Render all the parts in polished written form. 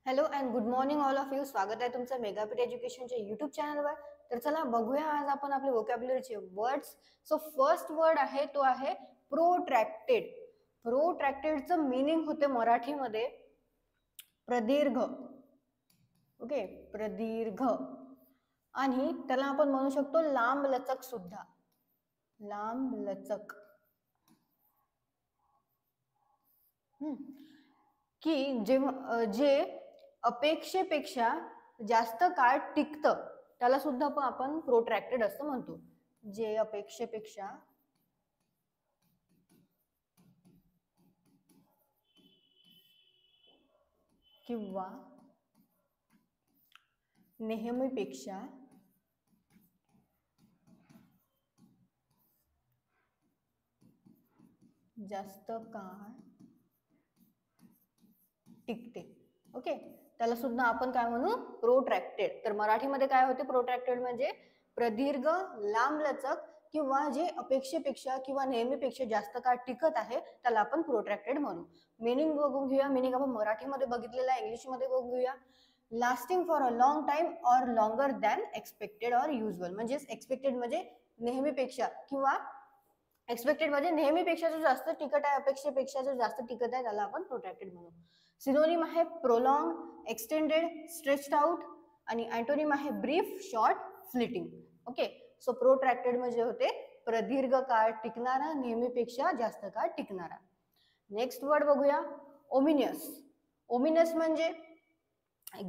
Hello and good morning all of you. स्वागत आहे तुमचं मेगापीठ एज्युकेशनच्या युट्यूब चॅनलवर. तर चला बघूया आज आपण आपले व्होकॅब्युलरीचे वर्ड्स. सो फर्स्ट वर्ड आहे तो आहे प्रोट्रॅक्टेड. प्रोट्रॅक्टेडचं मीनिंग होते मराठीमध्ये प्रदीर्घ. ओके, प्रदीर्घ. आणि त्याला आपण म्हणू शकतो लांब लचक सुद्धा. लांब लचक. की जे अपेक्षेपेक्षा जास्त काळ टिकतं त्याला सुद्धा आपण प्रोट्रॅक्टेड असं म्हणतो. जे अपेक्षेपेक्षा किंवा नेहमीपेक्षा जास्त काळ टिकते. ओके, त्याला सुद्धा आपण काय म्हणू, प्रोट्रॅक्टेड. तर मराठीमध्ये काय होते प्रोट्रॅक्टेड म्हणजे प्रदीर्घ, लांब लचक किंवा जे अपेक्षेपेक्षा किंवा नेहमीपेक्षा जास्त काळ टिकत आहे त्याला आपण प्रोट्रॅक्टेड म्हणू. मीनिंग बघून घेऊया. मीनिंग आपण मराठीमध्ये बघितलेला आहे, इंग्लिशमध्ये बघून घेऊया. Lasting for a long time or longer than expected or usual. म्हणजे एक्सपेक्टेड म्हणजे नेहमीपेक्षा किंवा एक्सपेक्टेड म्हणजे नेहमीपेक्षा जो जास्त टिकत आहे, अपेक्षेपेक्षा जो जास्त टिकत आहे त्याला आपण प्रोट्रॅक्टेड म्हणू. सिनोनिम आहे प्रोलॉंग, एक्सटेंडेड, स्ट्रेच्ड आउट. आणि अँटोनिम आहे brief, short, fleeting. Okay, so protracted म्हणजे होते प्रदीर्घ काळ टिकणारा, नेहमीपेक्षा जास्त काळ टिकणारा. नेक्स्ट वर्ड बघूया, ओमिनियस. ओमिनियस म्हणजे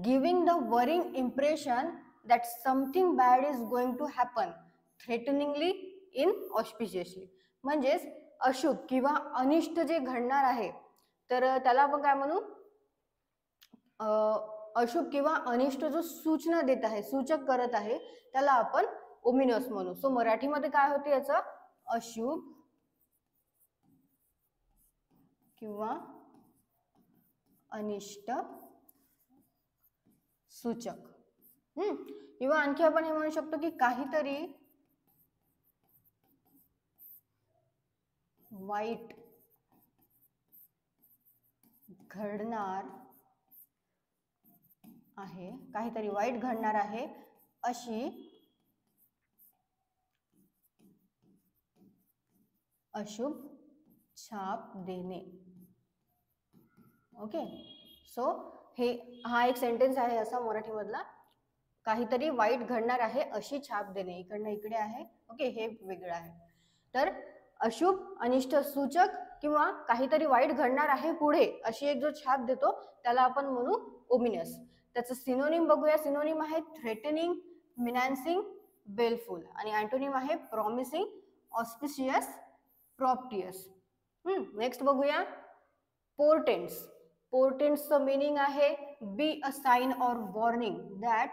giving the worrying impression that something bad is going to happen threateningly inauspiciously. म्हणजेच अशुभ किंवा अनिष्ट जे घडणार आहे तर त्याला आपण काय म्हणू, अशुभ किंवा अनिष्ट जो सूचना देत आहे, सूचक करत आहे त्याला आपण ओमिनियस म्हणू. सो मराठीमध्ये काय होते याचं, अशुभ किंवा अनिष्ट सूचक. किंवा आणखी आपण हे म्हणू शकतो की काहीतरी वाईट घडणार आहे, काहीतरी वाईट घडणार आहे अशी अशुभ छाप देणे. ओके, सो हा एक सेंटेन्स आहे असा मराठीमधला, काहीतरी वाईट घडणार आहे अशी छाप देणे. इकडनं इकडे आहे. ओके, हे वेगळं आहे. तर अशुभ, अनिष्ट सूचक किंवा काहीतरी वाईट घडणार आहे पुढे अशी एक जो छाप देतो त्याला आपण म्हणू ओमिनियस. त्याचं सिनोनिम बघूया. सिनोनिम आहे थ्रेटनिंग, मिनान्सिंग, बेलफुल. आणि अँटोनिम आहे प्रॉमिसिंग, ऑस्पिशियस, प्रॉप्टियस. नेक्स्ट बघूया पोर्टेंट्स. पोर्टेंट्सचं मीनिंग आहे be a sign or warning that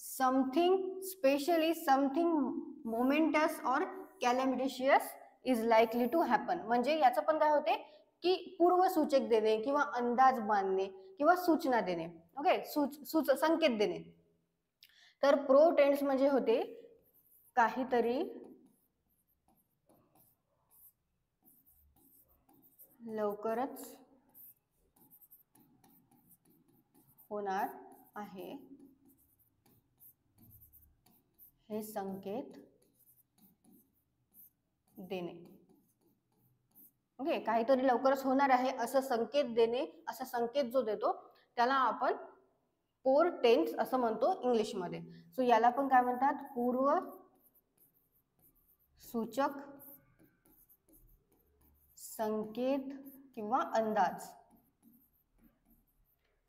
something, specially something momentous or calamitous is likely to happen. म्हणजे याचं पण काय होते की पूर्वसूचक देणे किंवा अंदाज बांधणे किंवा सूचना देणे. ओके, संकेत देणे. तर प्रोटेंट्स म्हणजे होते काहीतरी लवकरच होणार आहे हे संकेत देणे. ओके, काहीतरी लवकरच होणार आहे असं संकेत देणे, असा संकेत जो देतो त्याला आपण पोर्टेंट्स असं म्हणतो इंग्लिशमध्ये. सो याला पण काय म्हणतात, पूर्व सूचक, संकेत किंवा अंदाज.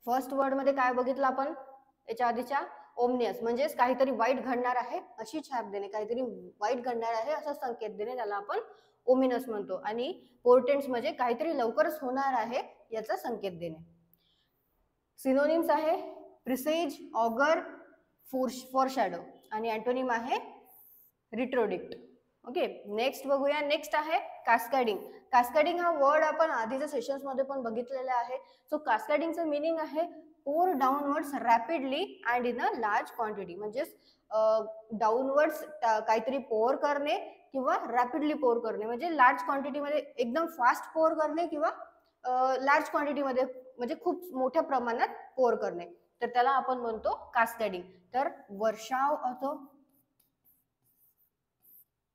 फर्स्ट वर्ड मध्ये काय बघितलं आपण याच्या आधीच्या, ओमनियस म्हणजेच काहीतरी वाईट घडणार आहे अशी छाप देणे, काहीतरी वाईट घडणार आहे असा संकेत देणे त्याला आपण ओमिनस म्हणतो. आणि पोर्टेंट्स म्हणजे काहीतरी लवकरच होणार आहे याचा संकेत देणे. सिनोनिम्स आहे प्रिसेज, ऑगर, फॉरशॅडो. आणि अँटोनिम आहे रिट्रोडिक्ट. ओके, नेक्स्ट बघूया. नेक्स्ट आहे कास्कॅडिंग. कास्कॅडिंग हा वर्ड आपण आधीच्या सेशन्स मध्ये पण बघितलेला आहे. सो कास्कॅडिंगचं मीनिंग आहे pour downwards rapidly and in a large quantity. म्हणजेच डाऊनवर्ड्स काहीतरी पोर करणे किंवा रॅपिडली पोर करणे. म्हणजे लार्ज क्वांटिटी मध्ये एकदम फास्ट पोर करणे किंवा लार्ज क्वांटिटी मध्ये म्हणजे खूप मोठ्या प्रमाणात पोर करणे, तर त्याला आपण म्हणतो कास्केडिंग. तर वर्षाव होतो,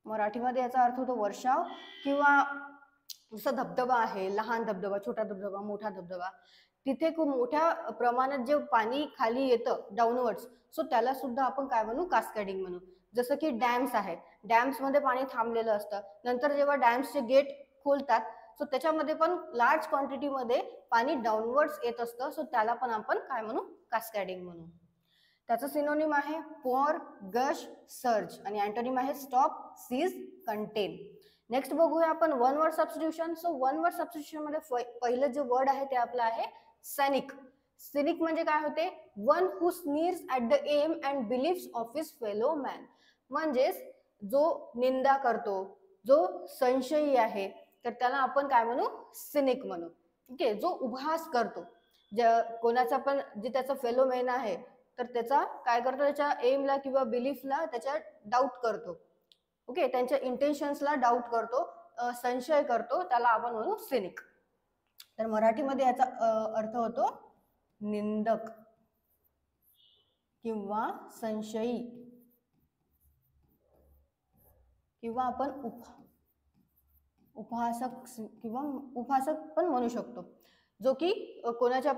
मराठीमध्ये याचा अर्थ होतो वर्षाव, किंवा जसं धबधबा आहे, लहान धबधबा, छोटा धबधबा, मोठा धबधबा, तिथे खूप मोठ्या प्रमाणात जे पाणी खाली येतं डाऊनवर्ड्स, सो त्याला सुद्धा आपण काय म्हणू, कास्केडिंग म्हणू. जसं की डॅम्स आहे, डॅम्स मध्ये पाणी थांबलेलं असतं, नंतर जेव्हा डॅम्सचे गेट खोलतात, सो त्याच्यामध्ये पण लार्ज क्वांटिटीमध्ये पाणी डाऊनवर्ड्स येत असतं, सो त्याला पण आपण काय म्हणू, कास्केडिंग म्हणू. त्याचं सिनोनिम आहे पोर, गश, सर्ज, आणि अँटोनिम आहे स्टॉप, सीज, कंटेन. नेक्स्ट बघूया आपण one word substitution. So one word substitution मध्ये पहिलं जे वर्ड आहे ते आपलं आहे सॅनिक. सिनिक म्हणजे काय होते, one who sneers at the aims and believes of his fellow man. म्हणजेच जो निंदा करतो, जो संशयी आहे, तर त्याला आपण काय म्हणू, सिनिक म्हणू. ओके, जो उपहास करतो, कोणाचा पण जे त्याचा फेलो मॅन आहे, तर त्याचा काय करतो, त्याच्या एमला किंवा बिलीफला त्याच्या डाऊट करतो. ओके, त्यांच्या इंटेन्शन्सला डाऊट करतो, संशय करतो, त्याला आपण म्हणू सिनिक. तर मराठीमध्ये याचा अर्थ होतो निंदक किंवा संशयी, किंवा आपण उपहासक किंवा उपहासक पण म्हणू शकतो, जो की कोणाच्या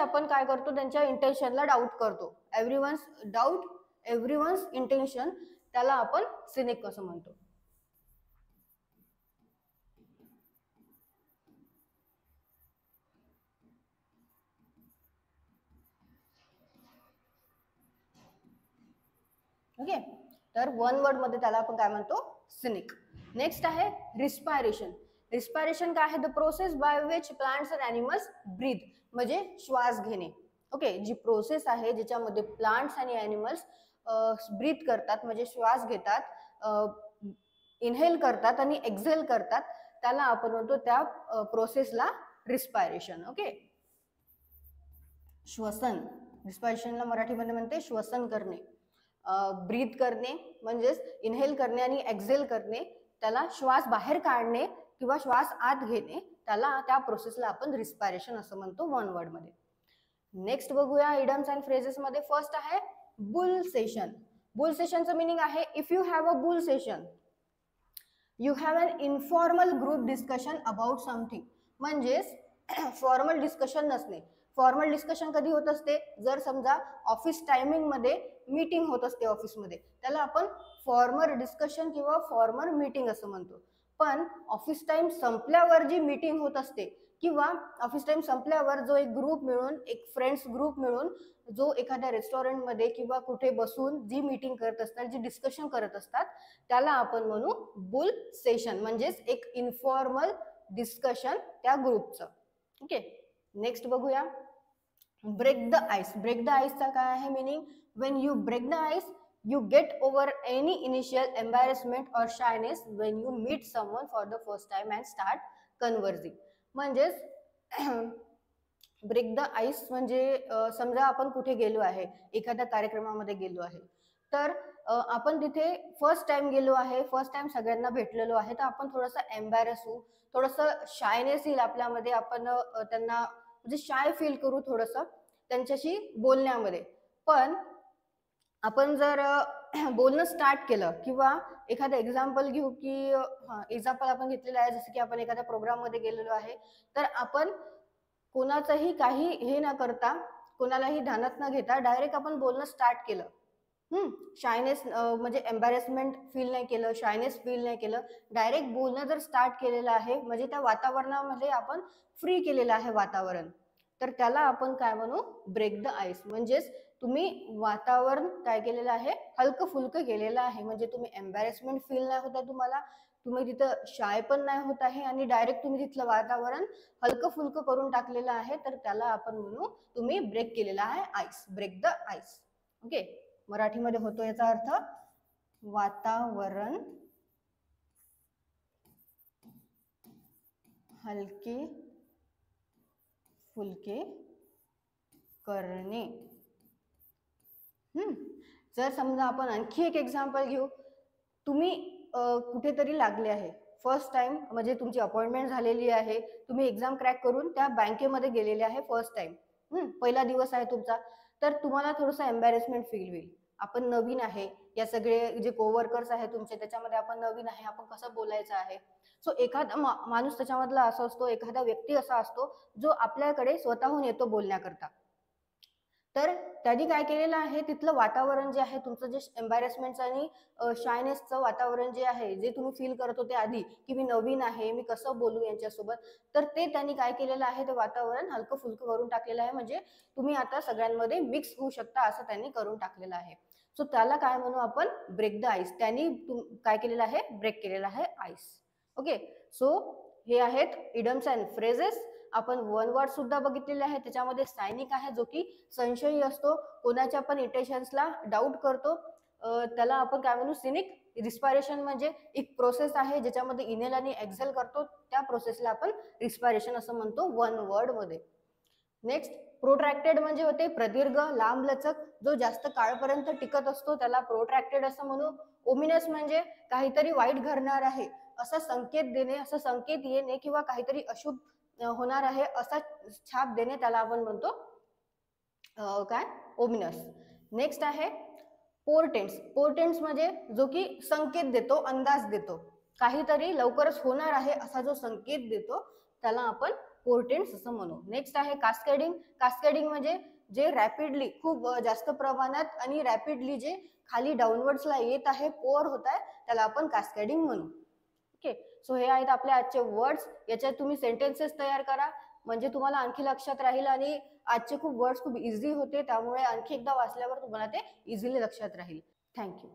पण काय करतो, त्यांच्या इंटेन्शनला डाऊट करतो. एव्हरीवन्स इंटेन्शन, त्याला आपण सिनिक असं म्हणतो. ओके, तर वन वर्ड मध्ये त्याला आपण काय म्हणतो, सिनिक. नेक्स्ट आहे रिस्पायरेशन. रिस्पायरेशन काय आहे, the process by which plants and animals breathe, म्हणजे श्वास घेणे. ओके, जी प्रोसेस आहे ज्याच्यामध्ये प्लांट्स आणि ॲनिमल्स ब्रीथ करतात, म्हणजे श्वास घेतात, इनहेल करतात आणि एक्झेल करतात, त्याला आपण म्हणतो त्या प्रोसेसला रिस्पायरेशन. ओके, श्वसन, रिस्पायरेशनला मराठीमध्ये म्हणते श्वसन करणे. ब्रीथ करणे म्हणजेच इनहेल करणे आणि एक्झेल करणे, त्याला श्वास बाहेर काढणे किंवा श्वास आत घेणे, त्याला त्या प्रोसेसला आपण रिस्पायरेशन असं म्हणतो वन वर्ड मध्ये. नेक्स्ट बघूया इडम्स अँड फ्रेजेस मध्ये. फर्स्ट आहे बुल सेशन. बुल सेशनचं मिनिंग आहे, if you have a bull session you have an informal group discussion about something. म्हणजेच फॉर्मल डिस्कशन नसणे. फॉर्मल डिस्कशन कधी होत असते, जर समजा ऑफिस टायमिंग मध्ये मीटिंग होत असते ऑफिसमध्ये, त्याला आपण फॉर्मल डिस्कशन किंवा फॉर्मल मीटिंग असं म्हणतो. पण ऑफिस टाइम संपल्यावर जी मीटिंग होत असते, किंवा ऑफिस टाइम संपल्यावर जो एक ग्रुप मिळून, एक फ्रेंड्स ग्रुप मिळून जो एखाद्या रेस्टॉरंटमध्ये किंवा कुठे बसून जी मीटिंग करत असतात, जी डिस्कशन करत असतात, त्याला आपण म्हणू बुल सेशन, म्हणजेच एक इन्फॉर्मल डिस्कशन त्या ग्रुपचं. ओके, नेक्स्ट बघूया break the ice. Break the आईसचा काय आहे meaning, when you break the ice you get over any initial embarrassment or shyness when you meet someone for the first time and start conversing. म्हणजेच break the ice म्हणजे समजा आपण कुठे गेलो आहे, एखाद्या कार्यक्रमामध्ये गेलो आहे, तर आपण तिथे फर्स्ट टाइम गेलो आहे, फर्स्ट टाइम सगळ्यांना भेटलेलो आहे, तर आपण थोडंसं एम्बॅरस होऊ, थोडंसं शायनेस येईल आपल्यामध्ये, आपण त्यांना म्हणजे शाय फील करू थोडंसं त्यांच्याशी बोलण्यामध्ये. पण आपण जर बोलणं स्टार्ट केलं, किंवा एखादं एक्झाम्पल घेऊ, की एक्झाम्पल आपण घेतलेलं आहे, जसं की आपण एखाद्या प्रोग्राममध्ये गेलेलो आहे, तर आपण कोणाचंही काही हे न करता, कोणालाही ध्यानात न घेता डायरेक्ट आपण बोलणं स्टार्ट केलं. शायनेस म्हणजे एम्बॅरेसमेंट फील नाही केलं, शायनेस फील नाही केलं, डायरेक्ट बोलणं जर स्टार्ट केलेलं आहे, म्हणजे त्या वातावरणामध्ये आपण फ्री केलेलं आहे वातावरण, तर त्याला आपण काय म्हणू, ब्रेक द आईस. म्हणजेच तुम्ही वातावरण काय केलेलं आहे, हलकं फुलकं केलेलं आहे, म्हणजे तुम्ही एम्बॅरेसमेंट फील नाही होत आहे तुम्हाला, तुम्ही तिथं शाय पण नाही होत आहे, आणि डायरेक्ट तुम्ही तिथलं वातावरण हलकं फुलकं करून टाकलेलं आहे, तर त्याला आपण म्हणू तुम्ही ब्रेक केलेला आहे ice, break the ice. Okay, मराठीमध्ये होतो याचा अर्थ वातावरण हलके फुलके करणे. जर समजा आपण आणखी एक एक्झाम्पल घेऊ, तुम्ही कुठेतरी लागले आहे, फर्स्ट टाइम म्हणजे तुमची अपॉइंटमेंट झालेली आहे, तुम्ही एक्झाम क्रॅक करून त्या बँकेमध्ये गेलेले आहे फर्स्ट टाइम, पहिला दिवस आहे तुमचा, तर तुम्हाला थोडंसं एम्बॅरेसमेंट फील होईल. आपण नवीन आहे, या सगळे जे कोवर्कर्स आहे तुमचे त्याच्यामध्ये आपण नवीन आहे, आपण कसं बोलायचं आहे. सो एखादा माणूस त्याच्यामधला असा असतो, एखादा व्यक्ती असा असतो जो आपल्याकडे स्वतःहून येतो बोलण्याकरता. तर त्यांनी काय केलेलं आहे, तिथलं वातावरण जे आहे तुमचं, जे एम्बॅरेसमेंटचं आणि शायनेसचं वातावरण जे आहे, जे तुम्ही फील करत होते आधी की मी नवीन आहे, मी कसं बोलू यांच्यासोबत, तर ते त्यांनी काय केलेलं आहे, ते वातावरण हलकं फुलकं करून टाकलेलं आहे. म्हणजे तुम्ही आता सगळ्यांमध्ये मिक्स होऊ शकता असं त्यांनी करून टाकलेलं आहे. सो त्याला काय म्हणू आपण, ब्रेक द आईस. त्यांनी काय केलेलं आहे, ब्रेक केलेलं आहे आईस. ओके, सो हे आहेत इडम्स अँड फ्रेजेस. आपण वन वर्ड सुद्धा बघितलेले आहे, त्याच्यामध्ये सायनिक आहे जो की संशयी असतो, कोणाच्या पण इंटेन्शन्सला डाऊट करतो, त्याला आपण काय म्हणू, सिनिक. रिस्पायरेशन म्हणजे एक प्रोसेस आहे ज्याच्यामध्ये इनेल आणि एक्झेल करतो, त्या प्रोसेसला आपण रिस्पायरेशन असं म्हणतो वन वर्ड मध्ये. नेक्स्ट, प्रोट्रॅक्टेड म्हणजे होते प्रदीर्घ लांबलचक, जो जास्त काळपर्यंत टिकत असतो त्याला प्रोट्रॅक्टेड असं म्हणू. ओमिनस म्हणजे काहीतरी वाईट घडणार आहे असा संकेत देणे, असा संकेत येणे किंवा काहीतरी अशुभ होणार आहे असा छाप देणे, त्याला आपण म्हणतो काय, ओमिनस. नेक्स्ट आहे पोर्टेंट्स. पोर्टेंट्स म्हणजे जो की संकेत देतो, अंदाज देतो, काहीतरी लवकरच होणार आहे असा जो संकेत देतो त्याला आपण पोर्टेंट्स असं म्हणू. नेक्स्ट आहे कास्केडिंग. कास्केडिंग म्हणजे जे रॅपिडली, खूप जास्त प्रमाणात आणि रॅपिडली जे खाली डाऊनवर्ड्सला येत आहे, पोअर होत आहे, त्याला आपण कास्केडिंग म्हणू. ओके, सो हे आहेत आपले आजचे वर्ड्स. याच्यात तुम्ही सेंटेन्सेस तयार करा म्हणजे तुम्हाला आणखी लक्षात राहील, आणि आजचे खूप वर्ड्स खूप इझी होते, त्यामुळे आणखी एकदा वाचल्यावर तुम्हाला ते इझिली लक्षात राहील. थँक्यू.